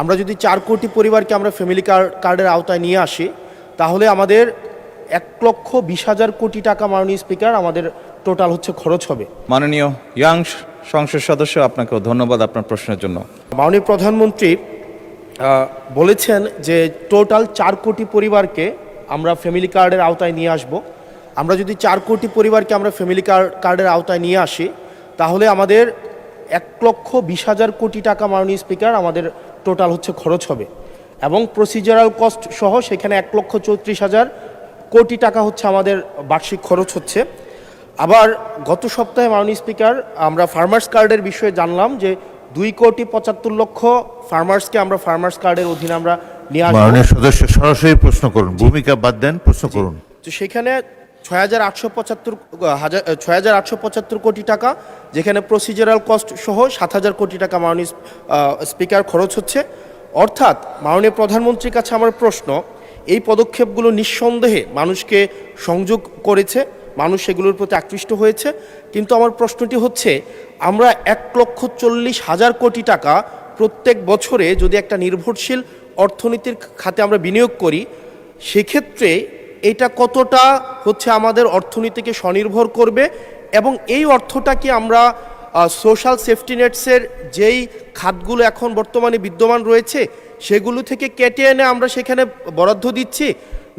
আমরা যদি 4 কোটি পরিবারকে আমরা ফ্যামিলি কার্ডের আওতায় নিয়ে আসি তাহলে আমাদের 1,20,000 কোটি টাকা মাননীয় স্পিকার আমাদের টোটাল হচ্ছে খরচ হবে। মাননীয় ইয়াং সংসদ সদস্য, আপনাকেও ধন্যবাদ আপনার প্রশ্নের জন্য। মাননীয় প্রধানমন্ত্রী বলেছেন যে টোটাল 4 কোটি পরিবারকে আমরা ফ্যামিলি কার্ডের আওতায় নিয়ে আসব। আমরা যদি 4 কোটি পরিবারকে আমরা ফ্যামিলি কার্ডের আওতায় নিয়ে আসি তাহলে আমাদের 1,20,000 কোটি টাকা মাননীয় স্পিকার আমাদের টোটাল হচ্ছে খরচ হবে এবং প্রসিজারাল কস্ট সহ সেখানে 1,34,000 কোটি টাকা হচ্ছে আমাদের বার্ষিক খরচ হচ্ছে। আবার গত সপ্তাহে মাননীয় স্পিকার আমরা ফার্মার্স কার্ডের বিষয়ে জানলাম যে 2,75,00,000 ফার্মার্সকে আমরা ফার্মার্স কার্ডের অধীনে আমরা নিয়ে আসবো। মাননীয় সদস্য সরাসরি প্রশ্ন করুন, ভূমিকা বাদ দেন, প্রশ্ন করুন। তো সেখানে 6,875 কোটি টাকা, যেখানে প্রসিজারাল কস্ট সহ 7,000 কোটি টাকা মাননীয় স্পিকার খরচ হচ্ছে। অর্থাৎ মাননীয় প্রধানমন্ত্রীর কাছে আমার প্রশ্ন, এই পদক্ষেপগুলো নিঃসন্দেহে মানুষকে সংযোগ করেছে, মানুষ সেগুলোর প্রতি আকৃষ্ট হয়েছে, কিন্তু আমার প্রশ্নটি হচ্ছে আমরা 1,40,000 কোটি টাকা প্রত্যেক বছরে যদি একটা নির্ভরশীল অর্থনীতির খাতে আমরা বিনিয়োগ করি, সেক্ষেত্রে এটা কতটা হচ্ছে আমাদের অর্থনীতিকে স্বনির্ভর করবে এবং এই অর্থটা কি আমরা সোশ্যাল সেফটি নেটসের যেই খাতগুলো এখন বর্তমানে বিদ্যমান রয়েছে সেগুলো থেকে কেটে এনে আমরা সেখানে বরাদ্দ দিচ্ছি,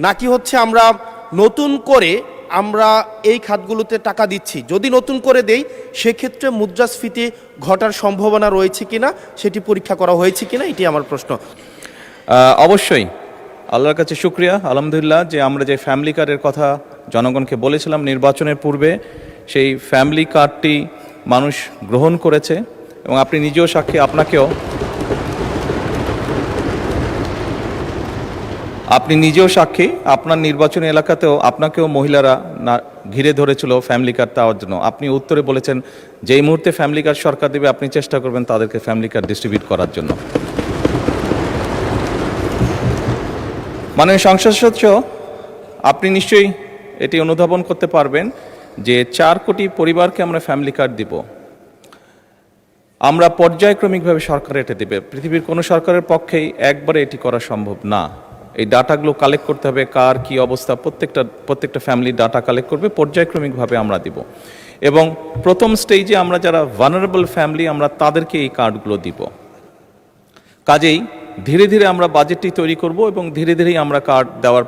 নাকি হচ্ছে আমরা নতুন করে আমরা এই খাতগুলোতে টাকা দিচ্ছি? যদি নতুন করে দেই সেক্ষেত্রে মুদ্রাস্ফীতি ঘটার সম্ভাবনা রয়েছে কিনা সেটি পরীক্ষা করা হয়েছে কিনা, এটি আমার প্রশ্ন। অবশ্যই আল্লাহর কাছে শুকরিয়া, আলহামদুলিল্লাহ, যে আমরা যে ফ্যামিলি কার্ডের কথা জনগণকে বলেছিলাম নির্বাচনের পূর্বে, সেই ফ্যামিলি কার্ডটি মানুষ গ্রহণ করেছে এবং আপনি নিজেও সাক্ষী, আপনি নিজেও সাক্ষী, আপনার নির্বাচনী এলাকাতেও আপনাকেও মহিলারা ঘিরে ধরেছিল ফ্যামিলি কার্ড দেওয়ার জন্য। আপনি উত্তরে বলেছেন যেই মুহূর্তে ফ্যামিলি কার্ড সরকার দেবে আপনি চেষ্টা করবেন তাদেরকে ফ্যামিলি কার্ড ডিস্ট্রিবিউট করার জন্য। মাননীয় সংসদ সদস্য, আপনি নিশ্চয়ই এটি অনুধাবন করতে পারবেন যে 4 কোটি পরিবারকে আমরা ফ্যামিলি কার্ড দিব, আমরা পর্যায়ক্রমিকভাবে সরকার এটা দেবে। পৃথিবীর কোনো সরকারের পক্ষেই একবারে এটি করা সম্ভব না। এই ডাটাগুলো কালেক্ট করতে হবে, কার কি অবস্থা, প্রত্যেকটা ফ্যামিলির ডাটা কালেক্ট করবে, পর্যায়ক্রমিকভাবে আমরা দিব। এবং প্রথম স্টেজে আমরা যারা ভালনারেবল ফ্যামিলি আমরা তাদেরকে এই কার্ডগুলো দিব। কাজেই ধীরে ধীরে আমরা বাজেটটি তৈরি করব এবং ধীরে ধীরেই আমরা কার্ড দেওয়ার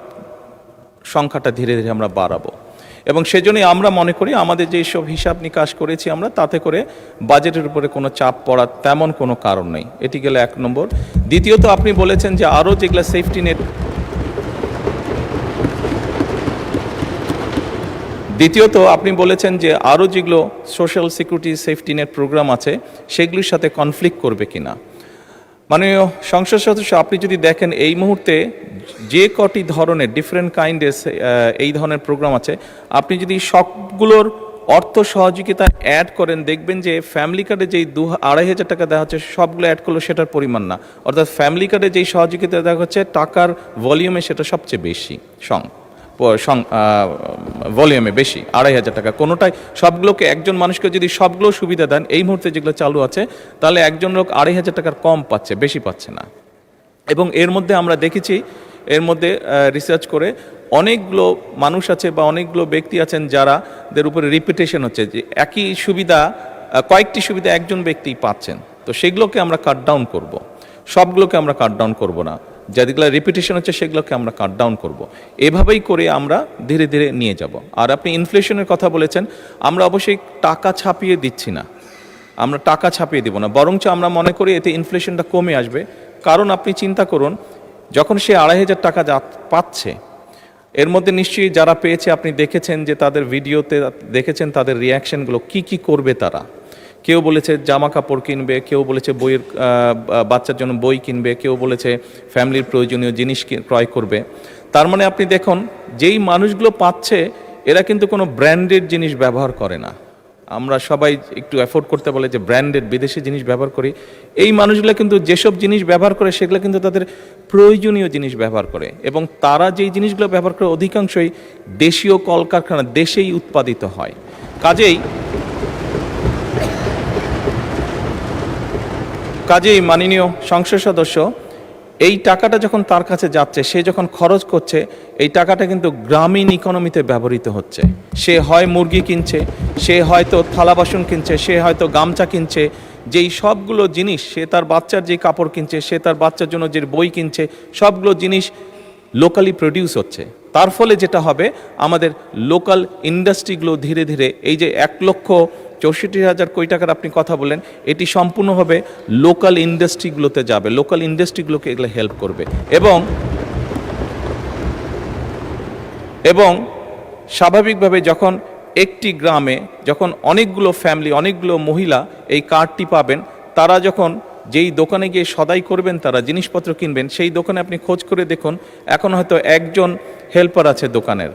সংখ্যাটা ধীরে ধীরে আমরা বাড়াবো। এবং সেজন্যই আমরা মনে করি আমাদের যেই সব হিসাব নিকাশ করেছি আমরা, তাতে করে বাজেটের উপরে কোনো চাপ পড়ার তেমন কোনো কারণ নেই। এটি গেলে 1 নম্বর। দ্বিতীয়ত, আপনি বলেছেন যে আরও যেগুলো সেফটি নেট, যেগুলো social security safety net programme আছে সেগুলির সাথে কনফ্লিক্ট করবে কিনা। মাননীয় সংসদ সদস্য, আপনি যদি দেখেন এই মুহূর্তে যে কটি ধরনের ডিফারেন্ট কাইন্ডের এই ধরনের প্রোগ্রাম আছে, আপনি যদি সবগুলোর অর্থ সহযোগিতা অ্যাড করেন দেখবেন যে ফ্যামিলি কার্ডে যেই 2,500 টাকা দেওয়া হচ্ছে সবগুলো অ্যাড করলেও সেটার পরিমাণ না। অর্থাৎ ফ্যামিলি কার্ডে যেই সহযোগিতা দেওয়া হচ্ছে টাকার ভলিউমে সেটা সবচেয়ে বেশি, ভলিউমে বেশি, 2,500 টাকা কোনোটাই। সবগুলোকে একজন মানুষকে যদি সবগুলো সুবিধা দেন এই মুহূর্তে যেগুলো চালু আছে, তাহলে একজন লোক 2,500 টাকার কম পাচ্ছে, বেশি পাচ্ছে না। এবং এর মধ্যে আমরা দেখেছি, এর মধ্যে রিসার্চ করে অনেকগুলো মানুষ আছে বা অনেকগুলো ব্যক্তি আছেন যাদের উপরে রিপিটেশন হচ্ছে, যে একই সুবিধা, কয়েকটি সুবিধা একজন ব্যক্তি পাচ্ছেন। তো সেগুলোকে আমরা কাট ডাউন করব, সবগুলোকে আমরা কাট ডাউন করব না, যেগুলো রিপিটেশন হচ্ছে সেগুলোকে আমরা কাট ডাউন করব। এভাবেই করে আমরা ধীরে ধীরে নিয়ে যাব। আর আপনি ইনফ্লেশনের কথা বলেছেন, আমরা অবশ্যই টাকা ছাপিয়ে দিচ্ছি না, আমরা টাকা ছাপিয়ে দিব না, বরঞ্চ আমরা মনে করি এতে ইনফ্লেশনটা কমে আসবে। কারণ আপনি চিন্তা করুন, যখন সে 2,500 টাকা পাচ্ছে, এর মধ্যে নিশ্চয়ই যারা পেয়েছে আপনি দেখেছেন যে তাদের ভিডিওতে দেখেছেন তাদের রিয়াকশনগুলো, কি করবে তারা। কেউ বলেছে জামা কাপড় কিনবে, কেউ বলেছে বাচ্চার জন্য বই কিনবে, কেউ বলেছে ফ্যামিলির প্রয়োজনীয় জিনিস ক্রয় করবে। তার মানে আপনি দেখুন, যেই মানুষগুলো পাচ্ছে এরা কিন্তু কোনো ব্র্যান্ডেড জিনিস ব্যবহার করে না। আমরা সবাই একটু অ্যাফোর্ড করতে বলে যে ব্র্যান্ডেড বিদেশি জিনিস ব্যবহার করি। এই মানুষগুলো কিন্তু যেসব জিনিস ব্যবহার করে সেগুলো কিন্তু তাদের প্রয়োজনীয় জিনিস ব্যবহার করে, এবং তারা যেই জিনিসগুলো ব্যবহার করে অধিকাংশই দেশীয় কলকারখানা, দেশেই উৎপাদিত হয়। কাজেই কাজেই মাননীয় সংসদ সদস্য, এই টাকাটা যখন তার কাছে যাচ্ছে, সে যখন খরচ করছে, এই টাকাটা কিন্তু গ্রামীণ ইকোনমিতে ব্যবহৃত হচ্ছে। সে হয় মুরগি কিনছে, সে হয়তো থালা বাসন কিনছে, সে হয়তো গামছা কিনছে, যেই সবগুলো জিনিস, সে তার বাচ্চার যে কাপড় কিনছে, সে তার বাচ্চার জন্য যে বই কিনছে, সবগুলো জিনিস লোকালি প্রডিউস হচ্ছে। তার ফলে যেটা হবে, আমাদের লোকাল ইন্ডাস্ট্রিগুলো ধীরে ধীরে, এই যে 1,64,000 কোটি টাকার আপনি কথা বললেন, এটি সম্পূর্ণভাবে লোকাল ইন্ডাস্ট্রিগুলোতে যাবে, লোকাল ইন্ডাস্ট্রিগুলোকে এগুলো হেল্প করবে। এবং স্বাভাবিকভাবে যখন একটি গ্রামে যখন অনেকগুলো ফ্যামিলি, অনেকগুলো মহিলা এই কার্ডটি পাবেন, তারা যখন যেই দোকানে গিয়ে সদাই করবেন, তারা জিনিসপত্র কিনবেন, সেই দোকানে আপনি খোঁজ করে দেখুন, এখন হয়তো একজন হেল্পার আছে দোকানের,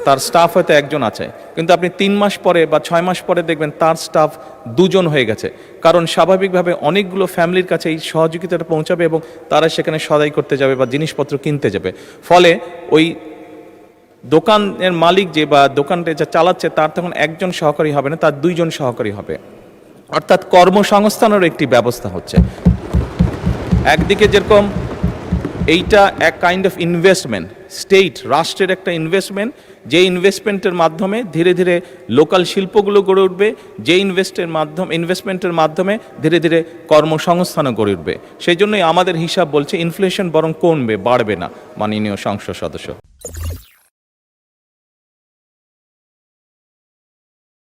তার স্টাফ হয়তো একজন আছে, কিন্তু আপনি 3 মাস পরে বা 6 মাস পরে দেখবেন তার স্টাফ 2 জন হয়ে গেছে। কারণ স্বাভাবিকভাবে অনেকগুলো ফ্যামিলির কাছে এই সহযোগিতাটা পৌঁছাবে এবং তারা সেখানে সদাই করতে যাবে বা জিনিসপত্র কিনতে যাবে। ফলে ওই দোকানের মালিক যে বা দোকানটা যা চালাচ্ছে, তার তখন একজন সহকারী হবে না, তার 2 জন সহকারী হবে। অর্থাৎ কর্মসংস্থানের একটি ব্যবস্থা হচ্ছে। একদিকে যেরকম এইটা এক কাইন্ড অফ ইনভেস্টমেন্ট, স্টেট, রাষ্ট্রের একটা ইনভেস্টমেন্ট, যে ইনভেস্টমেন্টের মাধ্যমে ধীরে ধীরে লোকাল শিল্পগুলো গড়ে উঠবে, যে ইনভেস্টমেন্টের মাধ্যমে ধীরে ধীরে কর্মসংস্থানও গড়ে উঠবে। সেই জন্যই আমাদের হিসাব বলছে ইনফ্লেশন বরং কমবে, বাড়বে না, মাননীয় সংসদ সদস্য।